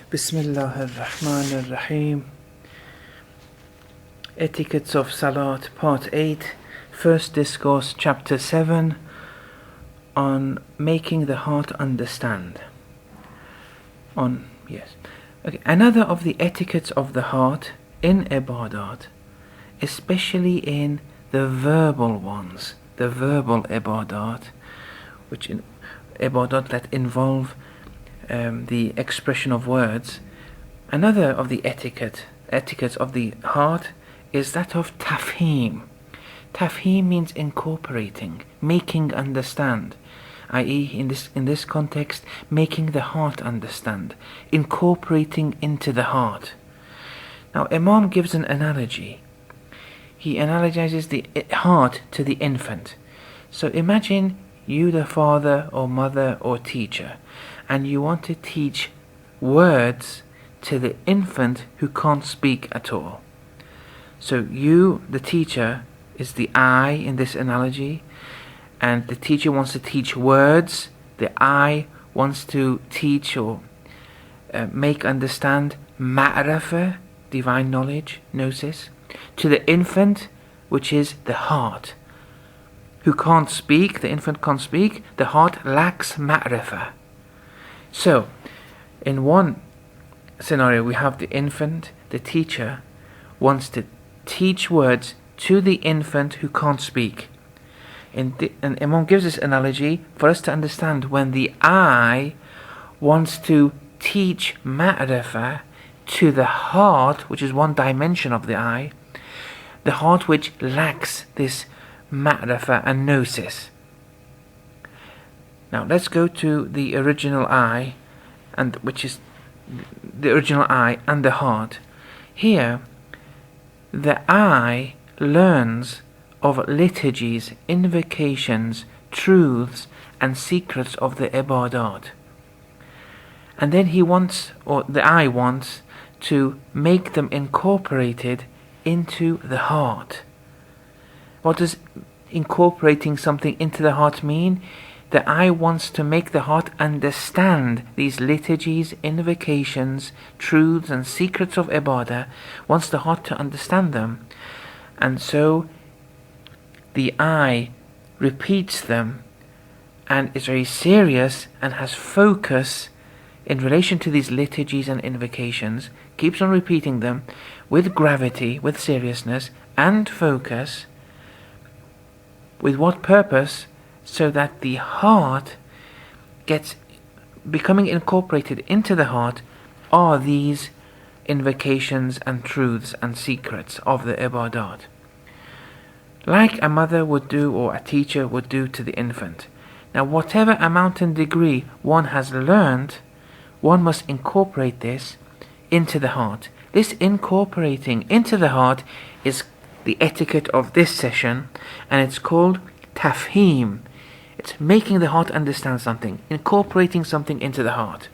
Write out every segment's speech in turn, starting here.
Bismillah ar-Rahman ar-Rahim. Etiquettes of Salaat, Part 8, First Discourse, Chapter 7, on making the heart understand. Another of the etiquettes of the heart in ibadat, especially in the verbal ones, the verbal ibadat, which in ibadat that involve the expression of words. Another of the etiquettes of the heart is that of taf-heem. Taf-heem means incorporating, making understand, i.e. in this context, making the heart understand, incorporating into the heart. Now Imam gives an analogy. He analogizes the heart to the infant. So imagine you, the father or mother or teacher, and you want to teach words to the infant who can't speak at all. So you, the teacher, is the I in this analogy, and the teacher wants to teach words. The I wants to teach or make understand ma'rafah, divine knowledge, gnosis, to the infant, which is the heart, who can't speak. The infant can't speak. The heart lacks ma'rafah. So, in one scenario, we have the infant. The teacher wants to teach words to the infant who can't speak. And Imam gives this analogy for us to understand when the I wants to teach ma'rifah to the heart, which is one dimension of the I, the heart which lacks this ma'rifah and gnosis. Now let's go to the original I, and which is the original I and the heart. Here, the I learns of liturgies, invocations, truths, and secrets of the ibadat. And then he wants, or the I wants, to make them incorporated into the heart. What does incorporating something into the heart mean? The I wants to make the heart understand these liturgies, invocations, truths, and secrets of ibadah, wants the heart to understand them. And so the I repeats them and is very serious and has focus in relation to these liturgies and invocations, keeps on repeating them with gravity, with seriousness and focus. With what purpose? So that the heart gets becoming incorporated into the heart are these invocations and truths and secrets of the ibadat. Like a mother would do or a teacher would do to the infant. Now whatever amount and degree one has learned, one must incorporate this into the heart. This incorporating into the heart is the etiquette of this session, and it's called taf-heem. It's making the heart understand something, incorporating something into the heart.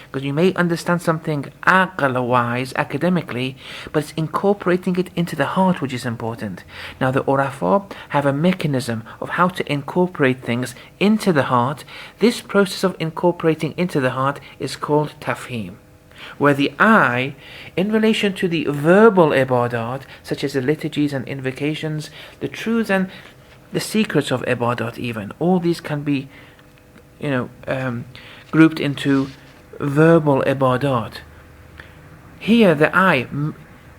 Because you may understand something aql-wise, academically, but it's incorporating it into the heart which is important. Now the Urafa have a mechanism of how to incorporate things into the heart. This process of incorporating into the heart is called taf-heem, where the I, in relation to the verbal ibadat, such as the liturgies and invocations, the truths and the secrets of ibadat even, all these can be grouped into verbal ibadat. Here the I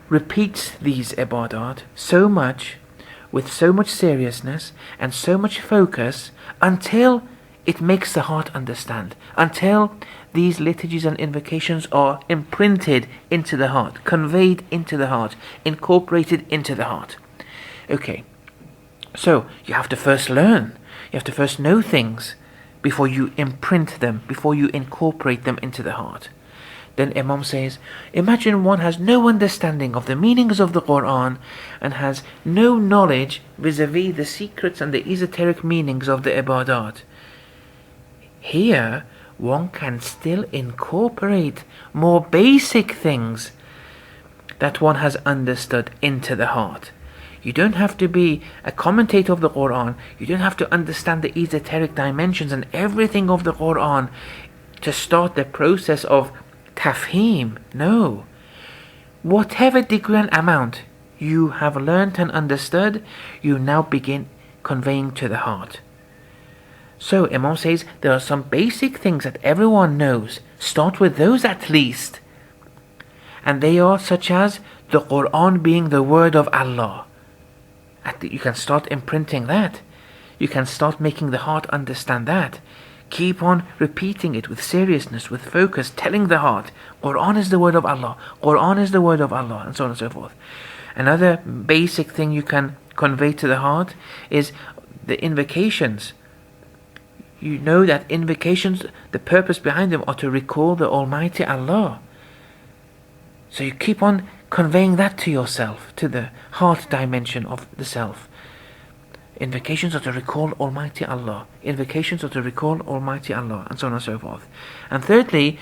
repeats these ibadat so much, with so much seriousness and so much focus, until it makes the heart understand, until these liturgies and invocations are imprinted into the heart, conveyed into the heart, incorporated into the heart. Okay, so you have to first learn, you have to first know things before you imprint them, before you incorporate them into the heart. Then Imam says, imagine one has no understanding of the meanings of the Quran and has no knowledge vis-a-vis the secrets and the esoteric meanings of the ibadat. Here, one can still incorporate more basic things that one has understood into the heart. You don't have to be a commentator of the Quran. You don't have to understand the esoteric dimensions and everything of the Quran to start the process of taf-heem. No. Whatever degree and amount you have learnt and understood, you now begin conveying to the heart. So Imam says there are some basic things that everyone knows. Start with those at least. And they are such as the Quran being the word of Allah. You can start imprinting that. You can start making the heart understand that. Keep on repeating it with seriousness, with focus, telling the heart, Quran is the word of Allah, Quran is the word of Allah, and so on and so forth. Another basic thing you can convey to the heart is the invocations. You know that invocations, the purpose behind them are to recall the Almighty Allah. So you keep on conveying that to yourself, to the heart dimension of the self. Invocations are to recall Almighty Allah. Invocations are to recall Almighty Allah, and so on and so forth. And thirdly,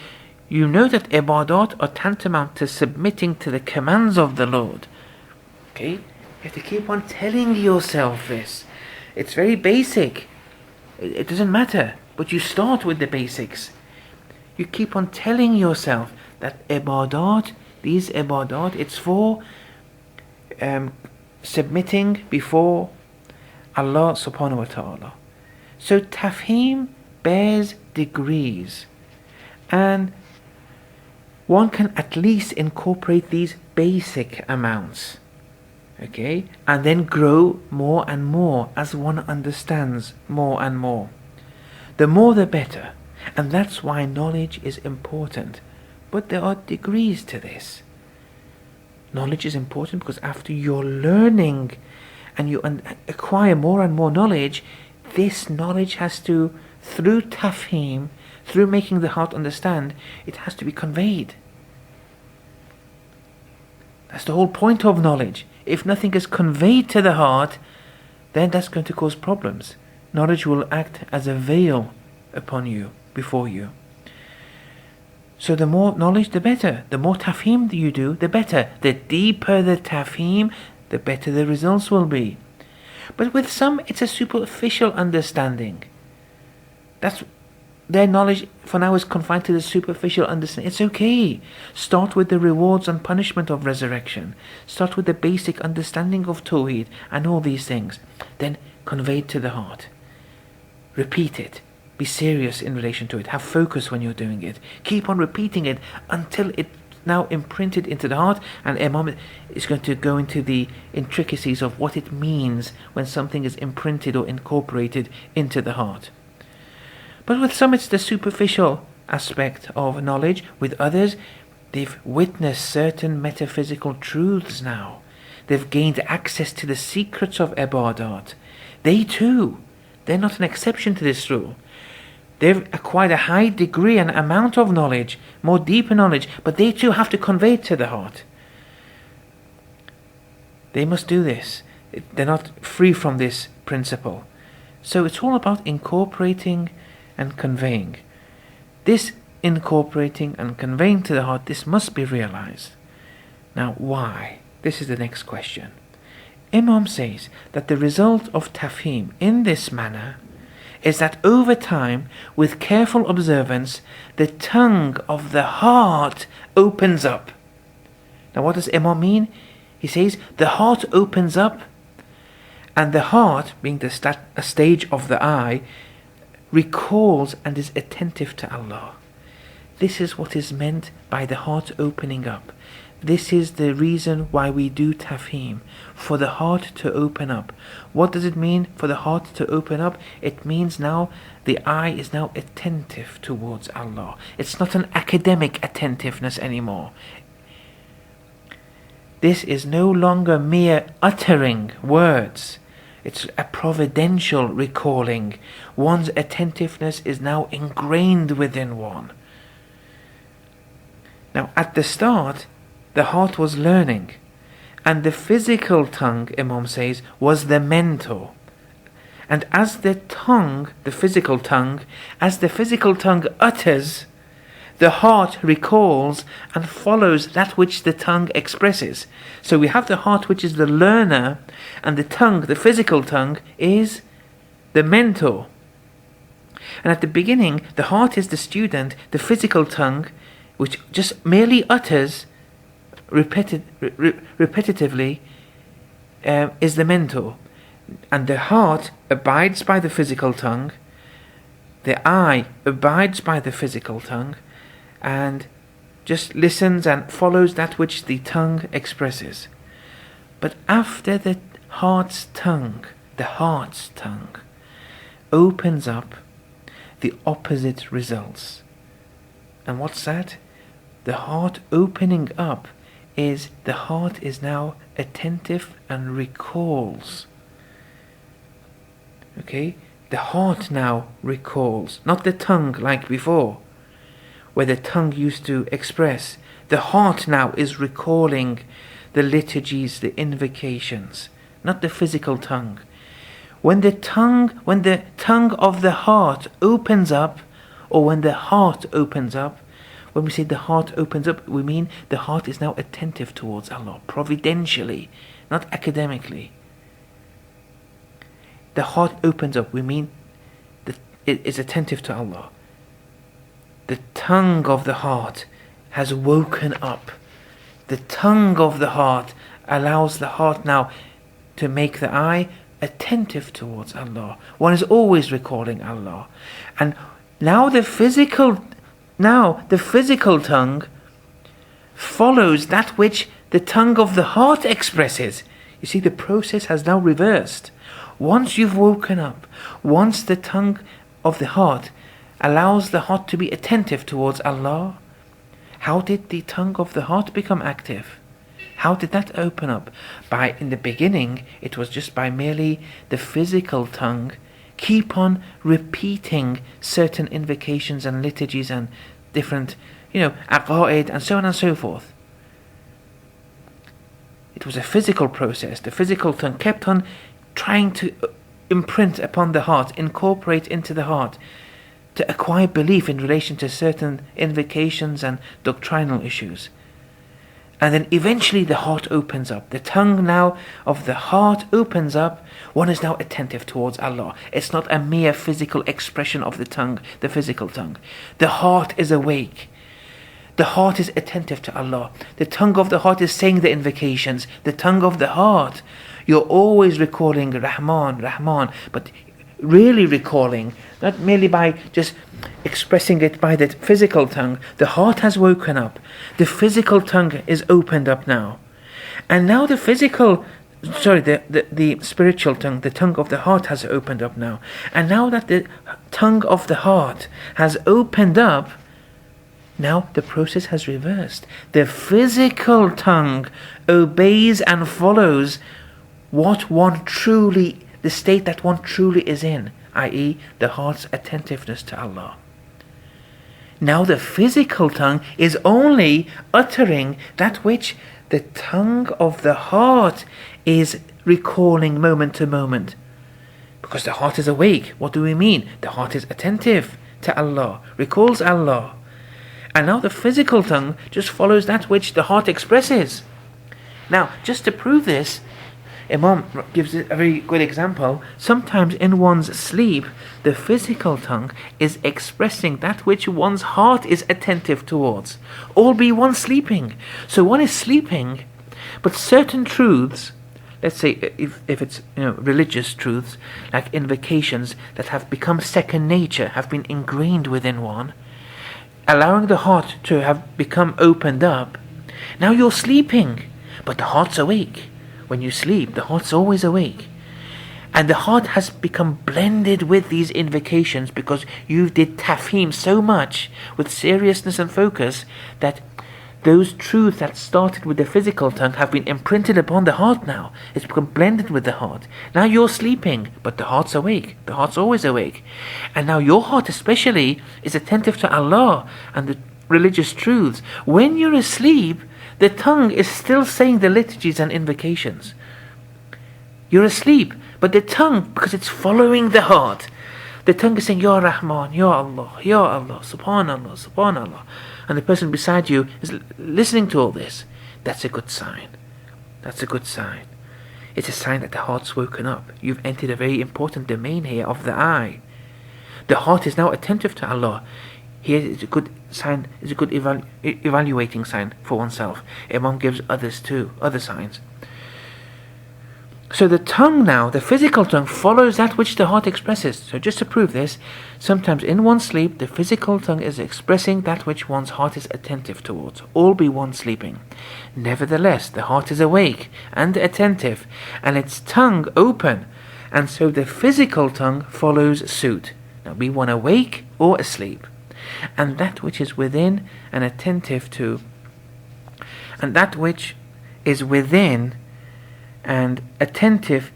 you know that ibadat are tantamount to submitting to the commands of the Lord. Okay? You have to keep on telling yourself this. It's very basic. It doesn't matter, but you start with the basics. You keep on telling yourself that ibadat, these ibadat, it's for submitting before Allah subhanahu wa ta'ala. So taf-heem bears degrees, and one can at least incorporate these basic amounts, okay, and then grow more and more as one understands more and more. The more the better, and that's why knowledge is important. But there are degrees to this. Knowledge is important because after you're learning and you acquire more and more knowledge, this knowledge has to, through taf-heem, through making the heart understand, it has to be conveyed. That's the whole point of knowledge. If nothing is conveyed to the heart, then that's going to cause problems. Knowledge will act as a veil upon you, before you. So the more knowledge, the better. The more taf-heem you do, the better. The deeper the taf-heem, the better the results will be. But with some, it's a superficial understanding. That's their knowledge for now is confined to the superficial understanding. It's okay. Start with the rewards and punishment of resurrection. Start with the basic understanding of Tawheed and all these things. Then convey it to the heart. Repeat it. Be serious in relation to it. Have focus when you're doing it. Keep on repeating it until it's now imprinted into the heart, and Imam is going to go into the intricacies of what it means when something is imprinted or incorporated into the heart. But with some it's the superficial aspect of knowledge. With others, they've witnessed certain metaphysical truths now. They've gained access to the secrets of ibadat. They too, they're not an exception to this rule. They've acquired a high degree and amount of knowledge, more deeper knowledge, but they too have to convey it to the heart. They must do this. They're not free from this principle. So it's all about incorporating and conveying. This incorporating and conveying to the heart, this must be realized. Now, why? This is the next question. Imam says that the result of taf-heem in this manner is that over time, with careful observance, the tongue of the heart opens up. Now what does Imam mean? He says the heart opens up, and the heart, being a stage of the eye, recalls and is attentive to Allah. This is what is meant by the heart opening up. This is the reason why we do taf-heem, for the heart to open up. What does it mean for the heart to open up? It means now the eye is now attentive towards Allah. It's not an academic attentiveness anymore. This is no longer mere uttering words. It's a providential recalling. One's attentiveness is now ingrained within one. Now at the start, the heart was learning, and the physical tongue, Imam says, was the mentor. And as the tongue, the physical tongue utters, the heart recalls and follows that which the tongue expresses. So we have the heart, which is the learner, and the tongue, the physical tongue, is the mentor. And at the beginning, the heart is the student, the physical tongue which just merely utters repetitively, is the mentor. And the heart abides by the physical tongue, the eye abides by the physical tongue, and just listens and follows that which the tongue expresses. But after the heart's tongue opens up, the opposite results. And what's that? The heart opening up is the heart is now attentive and recalls. Okay? The heart now recalls, not the tongue like before, where the tongue used to express. The heart now is recalling the liturgies, the invocations, not the physical tongue. When the tongue of the heart opens up, or when the heart opens up, when we say the heart opens up, we mean the heart is now attentive towards Allah, providentially, not academically. The heart opens up, we mean that it is attentive to Allah. The tongue of the heart has woken up. The tongue of the heart allows the heart now to make the eye attentive towards Allah. One is always recalling Allah. And now the physical tongue follows that which the tongue of the heart expresses. You see, the process has now reversed. Once you've woken up, once the tongue of the heart allows the heart to be attentive towards Allah, how did the tongue of the heart become active? How did that open up? In the beginning, it was just by merely the physical tongue keep on repeating certain invocations and liturgies and different, aqa'id and so on and so forth. It was a physical process. The physical tongue kept on trying to imprint upon the heart, incorporate into the heart, to acquire belief in relation to certain invocations and doctrinal issues. And then eventually the heart opens up. The tongue now of the heart opens up. One is now attentive towards Allah. It's not a mere physical expression of the tongue, the physical tongue. The heart is awake. The heart is attentive to Allah. The tongue of the heart is saying the invocations. The tongue of the heart, you're always recalling Rahman, Rahman, but really recalling, not merely by just expressing it by the physical tongue. The heart has woken up. The physical tongue is opened up now. And now the spiritual tongue, the tongue of the heart has opened up now. And now that the tongue of the heart has opened up, now the process has reversed. The physical tongue obeys and follows the state that one truly is in, i.e. the heart's attentiveness to Allah. Now the physical tongue is only uttering that which the tongue of the heart is recalling moment to moment. Because the heart is awake. What do we mean? The heart is attentive to Allah, recalls Allah. And now the physical tongue just follows that which the heart expresses. Now, just to prove this, Imam gives a very good example. Sometimes in one's sleep, the physical tongue is expressing that which one's heart is attentive towards, albeit one sleeping. So one is sleeping, but certain truths, let's say if it's religious truths, like invocations that have become second nature, have been ingrained within one, allowing the heart to have become opened up. Now you're sleeping, but the heart's awake. When you sleep, the heart's always awake. And the heart has become blended with these invocations because you did taf-heem so much with seriousness and focus that those truths that started with the physical tongue have been imprinted upon the heart now. It's become blended with the heart. Now you're sleeping, but the heart's awake. The heart's always awake. And now your heart especially is attentive to Allah and the religious truths. When you're asleep, the tongue is still saying the liturgies and invocations. You're asleep, but the tongue, because it's following the heart, the tongue is saying, Ya Rahman, Ya Allah, Ya Allah, Subhanallah, Subhanallah. And the person beside you is listening to all this. That's a good sign. That's a good sign. It's a sign that the heart's woken up. You've entered a very important domain here of the eye. The heart is now attentive to Allah. Here is a good sign, is a good evaluating sign for oneself. Imam gives others too, other signs. So the tongue now, the physical tongue, follows that which the heart expresses. So just to prove this, sometimes in one's sleep, the physical tongue is expressing that which one's heart is attentive towards, all be one sleeping. Nevertheless, the heart is awake and attentive, and its tongue open, and so the physical tongue follows suit. Now be one awake or asleep. And that which is within and attentive to, and that which is within and attentive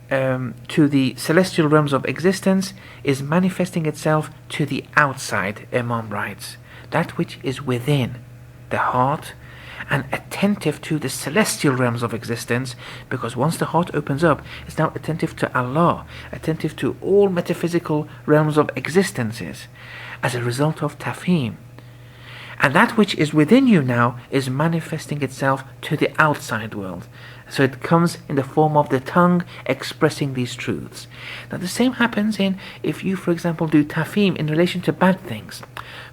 to the celestial realms of existence is manifesting itself to the outside, Imam writes. That which is within the heart and attentive to the celestial realms of existence, because once the heart opens up, it's now attentive to Allah, attentive to all metaphysical realms of existences as a result of taf-heem. And that which is within you now is manifesting itself to the outside world. So it comes in the form of the tongue expressing these truths. Now the same happens if you, for example, do taf-heem in relation to bad things.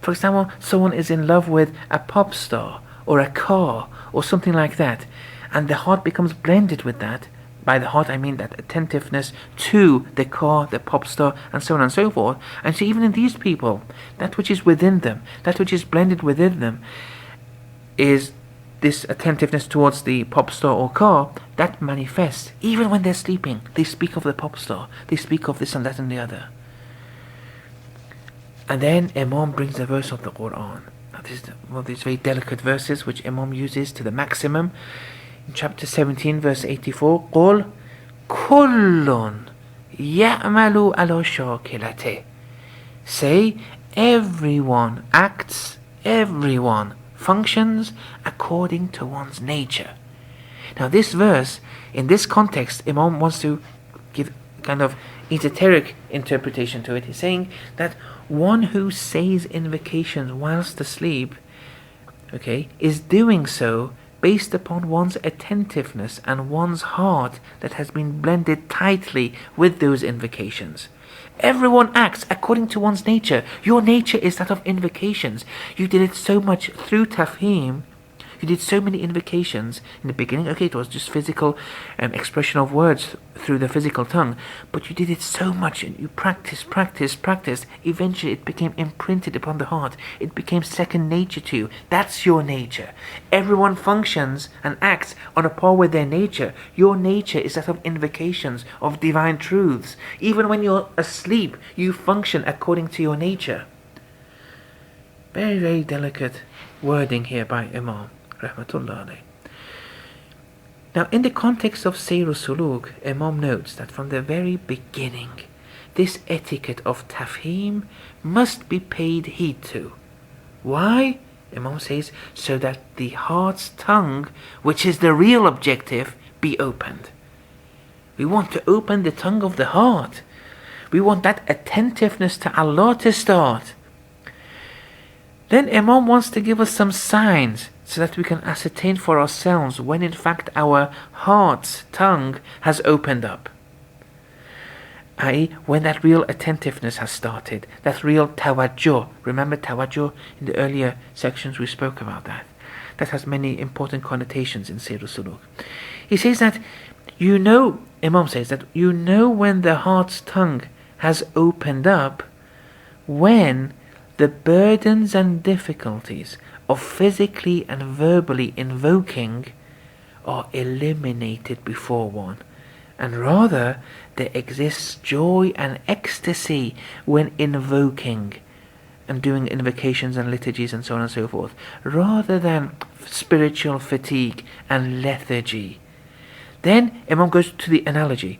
For example, someone is in love with a pop star or a car or something like that, and the heart becomes blended with that. By the heart I mean that attentiveness to the car, the pop star, and so on and so forth. And so even in these people, that which is within them, that which is blended within them, is this attentiveness towards the pop star or car that manifests. Even when they're sleeping, they speak of the pop star, they speak of this and that and the other. And then Imam brings a verse of the Quran. Now this is one of these very delicate verses which Imam uses to the maximum. In chapter 17 verse 84, قُلْ كُلٌّ يَعْمَلُ عَلَى شَاكِلَتِهِ. Say, everyone acts, everyone functions according to one's nature. Now this verse, in this context, Imam wants to give kind of esoteric interpretation to it. He's saying that one who says invocations whilst asleep, is doing so based upon one's attentiveness and one's heart that has been blended tightly with those invocations. Everyone acts according to one's nature. Your nature is that of invocations. You did it so much through taf-heem. You did so many invocations. In the beginning, it was just physical expression of words through the physical tongue. But you did it so much, and you practiced. Eventually it became imprinted upon the heart. It became second nature to you. That's your nature. Everyone functions and acts on a par with their nature. Your nature is that of invocations, of divine truths. Even when you're asleep, you function according to your nature. Very, very delicate wording here by Imam Rahmatullah alayh. Now, in the context of Sayr Suluk, Imam notes that from the very beginning, this etiquette of taf-heem must be paid heed to. Why? Imam says, so that the heart's tongue, which is the real objective, be opened. We want to open the tongue of the heart. We want that attentiveness to Allah to start. Then Imam wants to give us some signs so that we can ascertain for ourselves when in fact our heart's tongue has opened up. I.e., when that real attentiveness has started, that real tawajjuh. Remember tawajjuh? In the earlier sections we spoke about that. That has many important connotations in Sayr Suluk. He says that Imam says that you know when the heart's tongue has opened up when the burdens and difficulties of physically and verbally invoking are eliminated before one, and rather there exists joy and ecstasy when invoking and doing invocations and liturgies and so on and so forth, rather than spiritual fatigue and lethargy. Then Imam goes to the analogy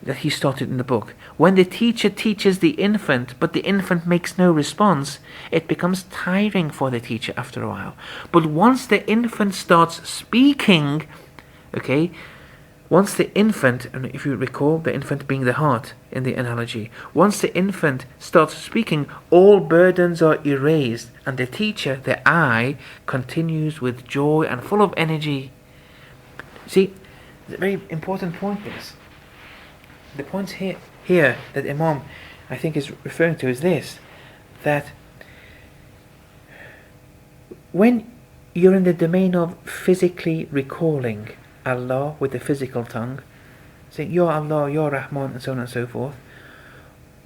that he started in the book. When the teacher teaches the infant, but the infant makes no response, it becomes tiring for the teacher after a while. But once the infant starts speaking, once the infant, and if you recall the infant being the heart in the analogy, once the infant starts speaking, all burdens are erased, and the teacher, the I, continues with joy and full of energy. See, it's a very important point, this. The point here that Imam, I think, is referring to is this, that when you're in the domain of physically recalling Allah with the physical tongue, saying Ya Allah, Ya Rahman, and so on and so forth,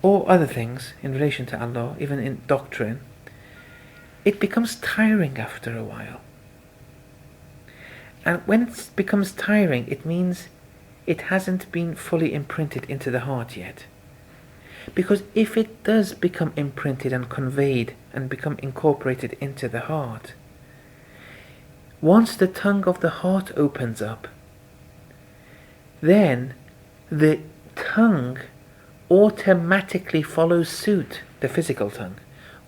or other things in relation to Allah, even in doctrine, it becomes tiring after a while. And when it becomes tiring, it means it hasn't been fully imprinted into the heart yet. Because if it does become imprinted and conveyed and become incorporated into the heart, once the tongue of the heart opens up, then the tongue automatically follows suit, the physical tongue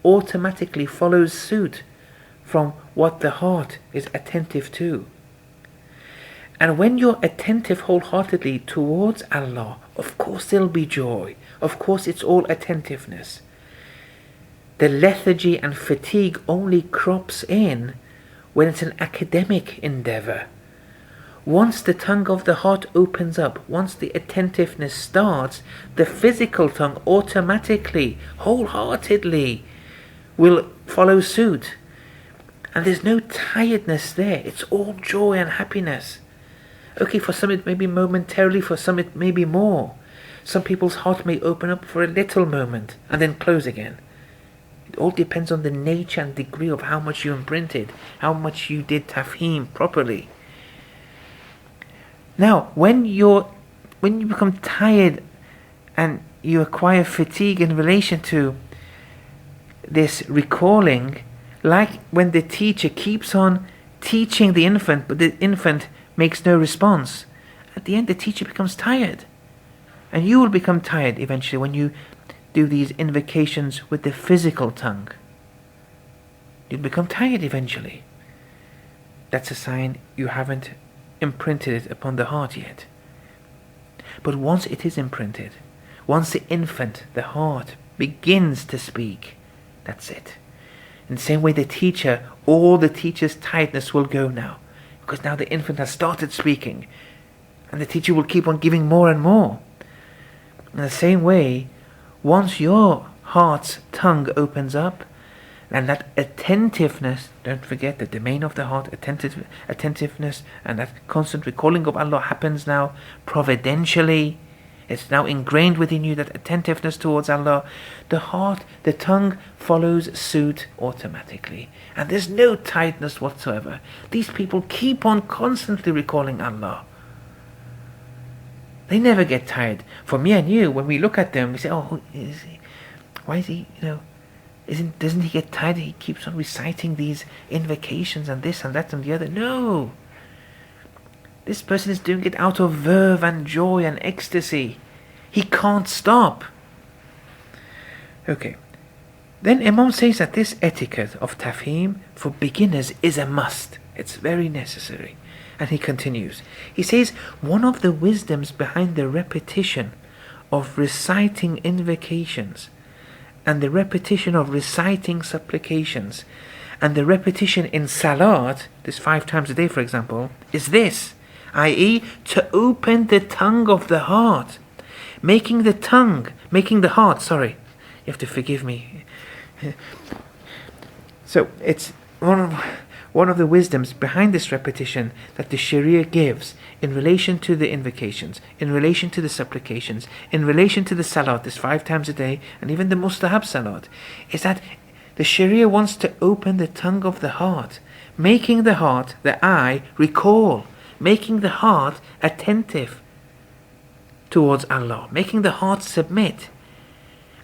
automatically follows suit from what the heart is attentive to. And when you're attentive wholeheartedly towards Allah, of course there'll be joy. Of course it's all attentiveness. The lethargy and fatigue only crops in when it's an academic endeavor. Once the tongue of the heart opens up, once the attentiveness starts, the physical tongue automatically, wholeheartedly will follow suit. And there's no tiredness there. It's all joy and happiness. Okay, for some it may be momentarily, for some it may be more. Some people's heart may open up for a little moment and then close again. It all depends on the nature and degree of how much you imprinted, how much you did taf-heem properly. Now, when you become tired and you acquire fatigue in relation to this recalling, like when the teacher keeps on teaching the infant, but the infant makes no response, at the end the teacher becomes tired. And you will become tired eventually when you do these invocations with the physical tongue. You'll become tired eventually. That's a sign you haven't imprinted it upon the heart yet. But once it is imprinted, once the infant, the heart, begins to speak, that's it. In the same way the teacher, all the teacher's tiredness will go now, because now the infant has started speaking, and the teacher will keep on giving more and more. In the same way, once your heart's tongue opens up, and that attentiveness, don't forget the domain of the heart, attentiveness, and that constant recalling of Allah happens now providentially. It's now ingrained within you, that attentiveness towards Allah. The heart, the tongue follows suit automatically. And there's no tiredness whatsoever. These people keep on constantly recalling Allah. They never get tired. For me and you, when we look at them, we say, oh, why is he, doesn't he get tired? He keeps on reciting these invocations and this and that and the other. No! This person is doing it out of verve and joy and ecstasy. He can't stop. Okay. Then Imam says that this etiquette of taf-heem for beginners is a must. It's very necessary. And he continues. He says, one of the wisdoms behind the repetition of reciting invocations and the repetition of reciting supplications and the repetition in Salaat, this 5 times a day for example, is this, i.e. to open the tongue of the heart, making the heart, you have to forgive me. So it's one of the wisdoms behind this repetition that the Sharia gives in relation to the invocations, in relation to the supplications, in relation to the Salat, this 5 times a day, and even the Mustahab Salat, is that the Sharia wants to open the tongue of the heart, making the heart, the eye, recall, making the heart attentive towards Allah, making the heart submit.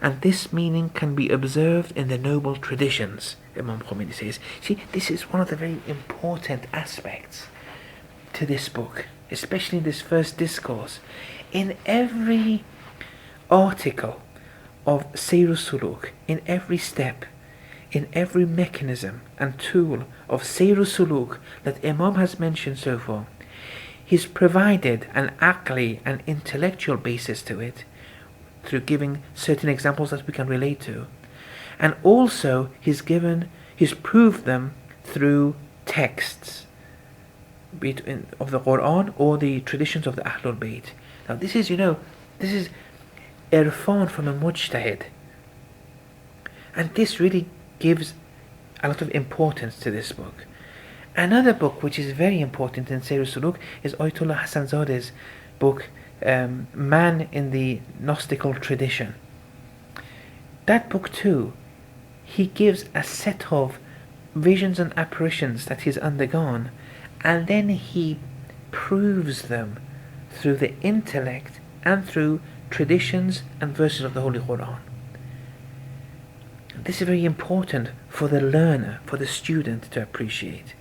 And this meaning can be observed in the noble traditions, Imam Khomeini says. See, this is one of the very important aspects to this book, especially in this first discourse. In every article of Seyr Suluk, in every step, in every mechanism and tool of Seyr Suluk that Imam has mentioned so far, he's provided an aqli, an intellectual basis to it, through giving certain examples that we can relate to. And also he's proved them through texts, be it of the Quran or the traditions of the Ahlul Bayt. Now this is irfan from a mujtahid. And this really gives a lot of importance to this book. Another book which is very important in Sayr Suluk is Ayatollah Hasanzade's book, Man in the Gnostical Tradition. That book too, he gives a set of visions and apparitions that he's undergone, and then he proves them through the intellect and through traditions and verses of the Holy Quran. This is very important for the learner, for the student to appreciate.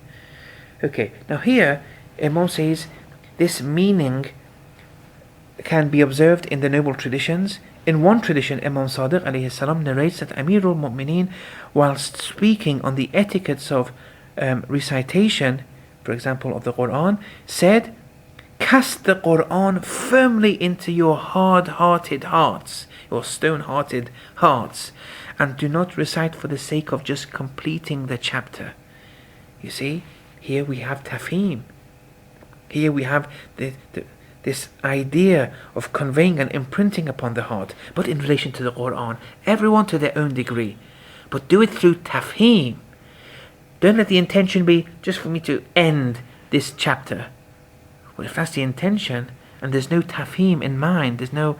Okay, now here Imam says this meaning can be observed in the noble traditions. In one tradition, Imam Sadiq alayhi salam narrates that Amirul Mu'mineen, whilst speaking on the etiquettes of recitation, for example, of the Quran, said, "Cast the Quran firmly into your hard-hearted hearts, your stone-hearted hearts, and do not recite for the sake of just completing the chapter." You see, here we have taf-heem. Here we have this idea of conveying and imprinting upon the heart, but in relation to the Quran, everyone to their own degree. But do it through taf-heem. Don't let the intention be just for me to end this chapter. Well, if that's the intention, and there's no taf-heem in mind, there's no,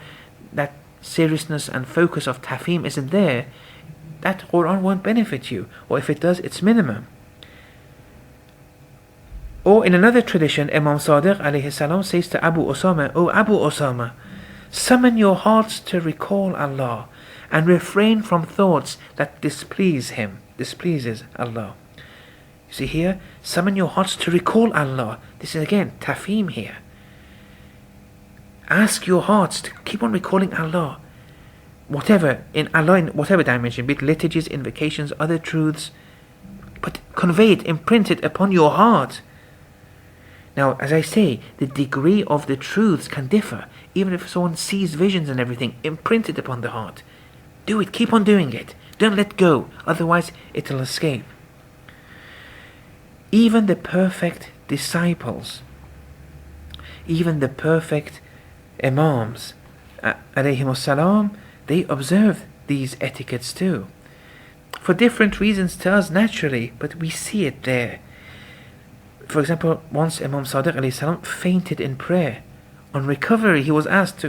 that seriousness and focus of taf-heem isn't there, that Quran won't benefit you, or if it does, it's minimum. Or in another tradition, Imam Sadiq alayhi salam says to Abu Osama, "O Abu Osama, summon your hearts to recall Allah, and refrain from thoughts that displeases Allah." You see here, summon your hearts to recall Allah. This is again taf-heem here. Ask your hearts to keep on recalling Allah. Whatever, in whatever dimension, be it liturgies, invocations, other truths, but convey it, imprint it upon your heart. Now, as I say, the degree of the truths can differ. Even if someone sees visions and everything, imprint it upon the heart. Do it, keep on doing it. Don't let go, otherwise it'll escape. Even the perfect disciples, even the perfect imams, alayhimus salam, they observe these etiquettes too. For different reasons to us naturally, but we see it there. For example, once Imam Sadiq alayhi salam fainted in prayer. On recovery, he was asked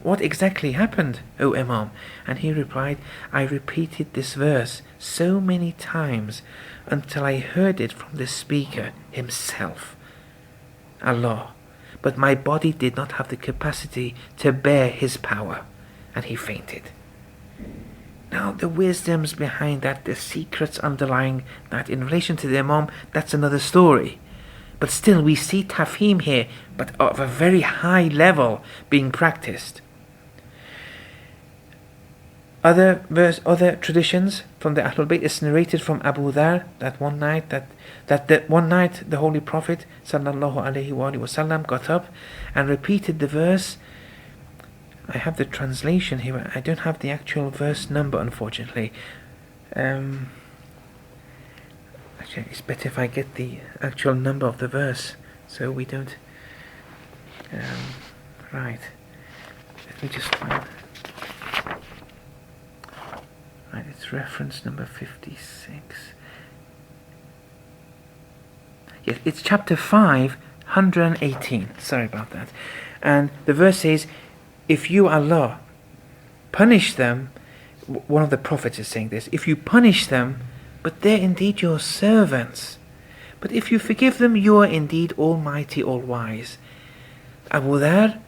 what exactly happened, O Imam? And he replied, "I repeated this verse so many times until I heard it from the speaker himself, Allah. But my body did not have the capacity to bear his power." And he fainted. Now, the wisdoms behind that, the secrets underlying that in relation to the Imam, that's another story. But still, we see taf-heem here, but of a very high level being practiced. Other traditions from the Ahlul Bayt is narrated from Abu Dhar that one night the Holy Prophet sallallahu alaihi wasallam got up and repeated the verse. I have the translation here. I don't have the actual verse number, unfortunately. Actually, it's better if I get the actual number of the verse, so we don't. Right. Let me just find. Right, it's reference number 56. Yes, it's chapter 5, 118. Sorry about that. And the verse says, "If you, Allah, punish them," one of the prophets is saying this, "if you punish them, but they're indeed your servants. But if you forgive them, you are indeed almighty, all-wise." Abu Dhar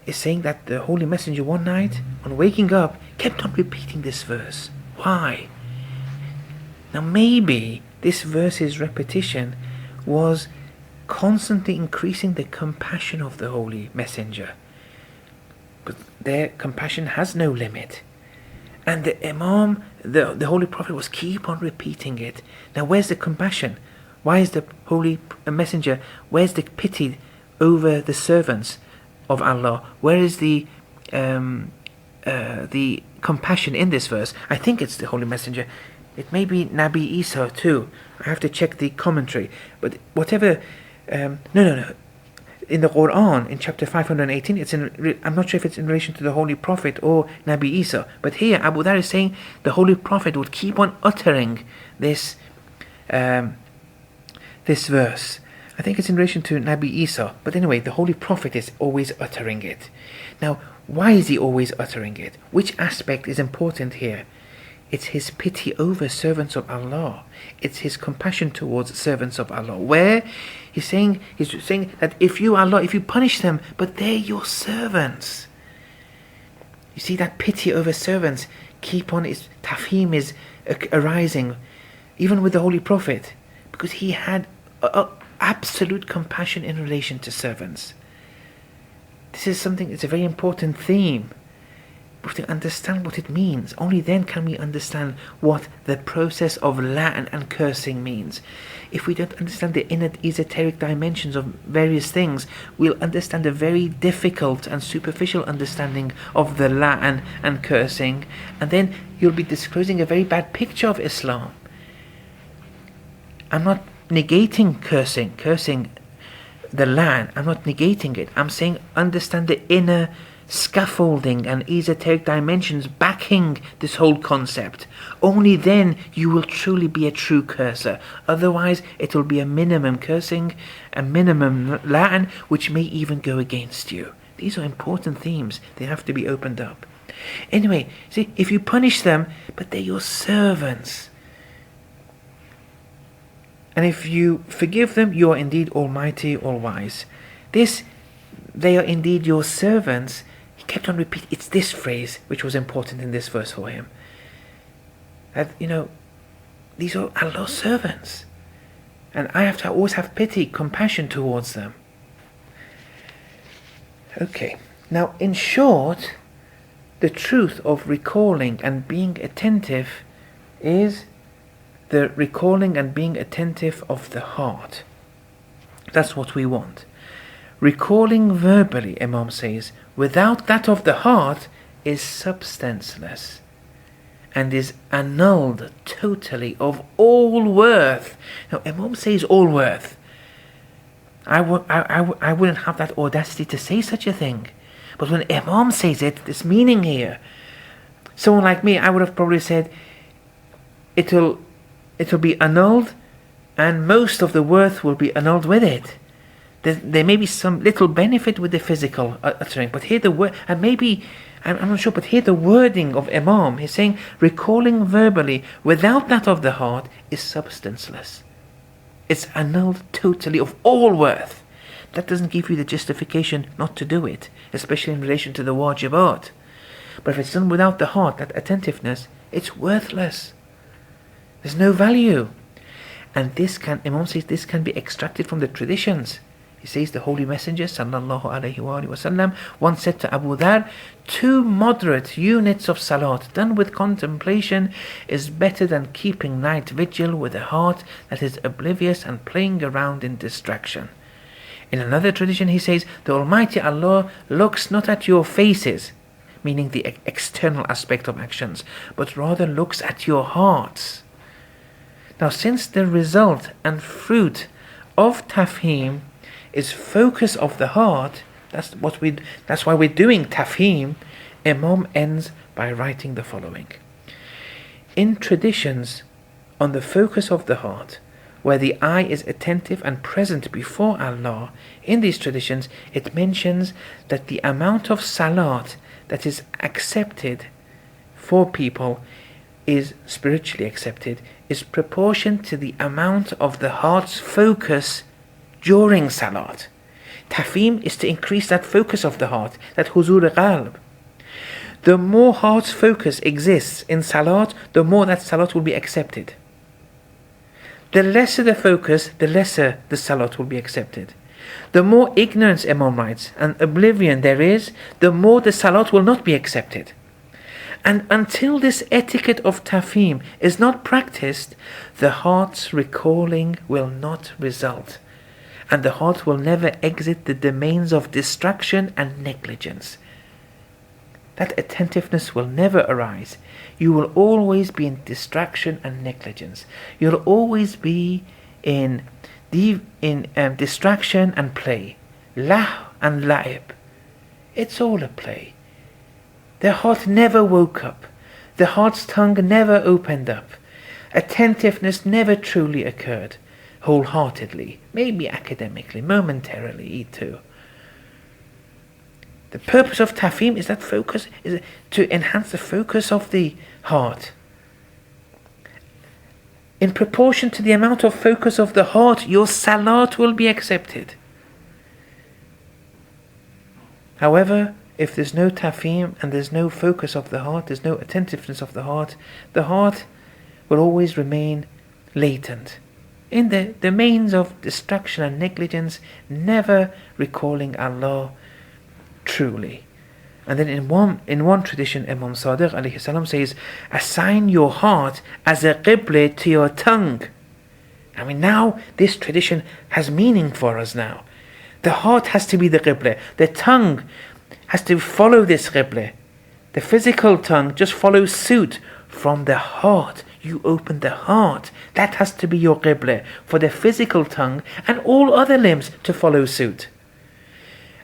is saying that the Holy Messenger one night, on waking up, kept on repeating this verse. Why? Now maybe this verse's repetition was constantly increasing the compassion of the Holy Messenger. But their compassion has no limit. And the Imam, the Holy Prophet, was keep on repeating it. Now where's the compassion? Why is the Holy Messenger, where's the pity over the servants of Allah? Where is the compassion in this verse? I think it's the Holy Messenger. It may be Nabi Isa too. I have to check the commentary. But whatever... No. in the Quran, in chapter 518, I'm not sure if it's in relation to the Holy Prophet or Nabi Isa, but here Abu Dhar is saying the Holy Prophet would keep on uttering this verse. I think it's in relation to Nabi Isa, but anyway, the Holy Prophet is always uttering it. Now, why is he always uttering it? Which aspect is important here? It's his pity over servants of Allah. It's his compassion towards servants of Allah. Where he's saying that if you punish them, but they're your servants. You see that pity over servants taf-heem is arising, even with the Holy Prophet, because he had absolute compassion in relation to servants. This is something, it's a very important theme. We have to understand what it means. Only then can we understand what the process of la'an and cursing means. If we don't understand the inner esoteric dimensions of various things, we'll understand a very difficult and superficial understanding of the la'an and cursing, and then you'll be disclosing a very bad picture of Islam. I'm not negating cursing the la'an. I'm not negating it. I'm saying understand the inner scaffolding and esoteric dimensions backing this whole concept. Only then you will truly be a true curser. Otherwise it will be a minimum cursing, a minimum la'an, which may even go against you. These are important themes. They have to be opened up. Anyway, see, if you punish them, but they're your servants, and if you forgive them, you are indeed almighty, all wise. They are indeed your servants. He kept on repeating. It's this phrase which was important in this verse for him. That, these are Allah's servants. And I have to always have pity, compassion towards them. Okay. Now, in short, the truth of recalling and being attentive is the recalling and being attentive of the heart. That's what we want. Recalling verbally, Imam says, without that of the heart is substanceless and is annulled totally of all worth. Now, Imam says all worth. I wouldn't have that audacity to say such a thing. But when Imam says it, there's meaning here. Someone like me, I would have probably said, it'll be annulled, and most of the worth will be annulled with it. There may be some little benefit with the physical uttering, but here the word, and maybe, I'm not sure, but here the wording of Imam, he's saying, recalling verbally without that of the heart is substanceless. It's annulled totally of all worth. That doesn't give you the justification not to do it, especially in relation to the wajibat. But if it's done without the heart, that attentiveness, it's worthless. There's no value. And Imam says this can be extracted from the traditions. He says the Holy Messenger sallallahu alaihi wasallam once said to Abu Dhar, 2 moderate units of salat done with contemplation is better than keeping night vigil with a heart that is oblivious and playing around in distraction. In another tradition he says, the Almighty Allah looks not at your faces, meaning the external aspect of actions, but rather looks at your hearts. Now, since the result and fruit of taf-heem is focus of the heart, that's why we're doing taf-heem, Imam ends by writing the following. In traditions on the focus of the heart, where the eye is attentive and present before Allah, in these traditions it mentions that the amount of salat that is accepted for people is spiritually accepted, is proportioned to the amount of the heart's focus during salat. Taf-heem is to increase that focus of the heart, that huzur qalb. The more heart's focus exists in salat, the more that salat will be accepted. The lesser the focus, the lesser the salat will be accepted. The more ignorance, Imam writes, and oblivion there is, the more the salat will not be accepted. And until this etiquette of taf-heem is not practiced, the heart's recalling will not result, and the heart will never exit the domains of distraction and negligence. That attentiveness will arise arise. You will always be in distraction and negligence. You'll always be in distraction and play. lah and la'ib. It's all a play. The heart never woke up. The heart's tongue never opened up. Attentiveness never truly occurred, wholeheartedly, maybe academically, momentarily too. The purpose of taf-heem is that focus, is to enhance the focus of the heart. In proportion to the amount of focus of the heart, your salat will be accepted. However, if there's no taf-heem and there's no focus of the heart, there's no attentiveness of the heart will always remain latent in the domains of distraction and negligence, never recalling Allah truly. And then in one tradition, Imam Sadiq alayhi salam says, assign your heart as a qibla to your tongue. I mean, now this tradition has meaning for us now. The heart has to be the qibla. The tongue has to follow this qibla. The physical tongue just follows suit from the heart. You open the heart. That has to be your qibla for the physical tongue and all other limbs to follow suit.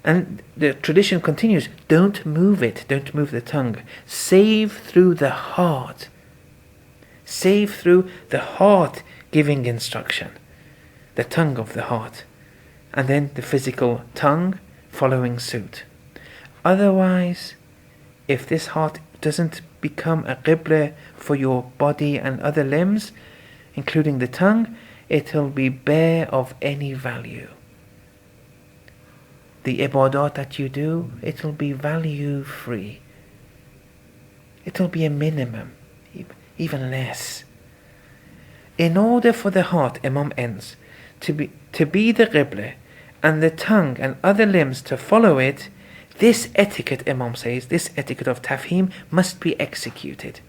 And the tradition continues, don't move it, don't move the tongue. Save through the heart. Save through the heart giving instruction. The tongue of the heart. And then the physical tongue following suit. Otherwise, if this heart doesn't become a qibla for your body and other limbs, including the tongue, it will be bare of any value. The ibadat that you do, it will be value free. It will be a minimum, even less. In order for the heart, Imam ends, to be the qibla and the tongue and other limbs to follow it, this etiquette, Imam says, this etiquette of taf-heem must be executed.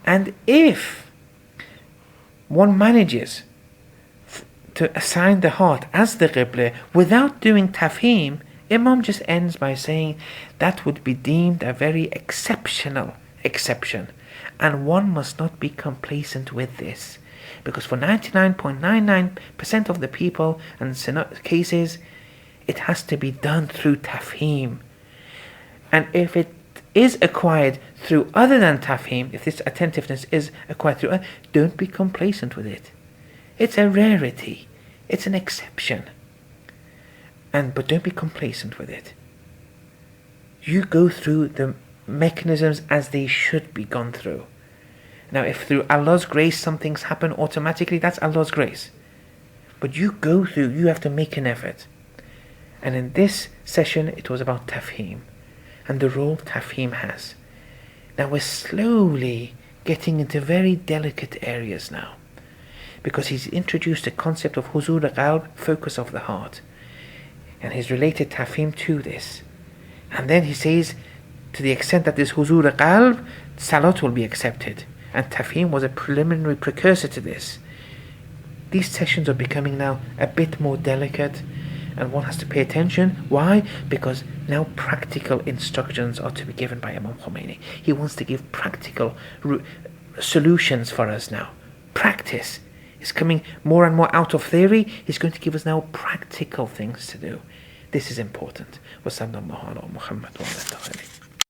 And if one manages to assign the heart as the qibla without doing taf-heem, Imam just ends by saying that would be deemed a very exceptional exception, and one must not be complacent with this, because for 99.99% of the people and cases, it has to be done through taf-heem. And if it is acquired through other than taf-heem, if this attentiveness is acquired through other, don't be complacent with it. It's a rarity. It's an exception. But don't be complacent with it. You go through the mechanisms as they should be gone through. Now, if through Allah's grace some things happen automatically, that's Allah's grace. But you go through, you have to make an effort. And in this session, it was about taf-heem and the role taf-heem has. Now we're slowly getting into very delicate areas now, because he's introduced the concept of huzur al-qalb, focus of the heart, and he's related taf-heem to this. And then he says, to the extent that this huzur al-qalb, salat will be accepted, and taf-heem was a preliminary precursor to this. These sessions are becoming now a bit more delicate, and one has to pay attention. Why? Because now practical instructions are to be given by Imam Khomeini. He wants to give practical solutions for us now. Practice is coming more and more out of theory. He's going to give us now practical things to do. This is important. Wa sallallahu ala Muhammad wa ala alihi.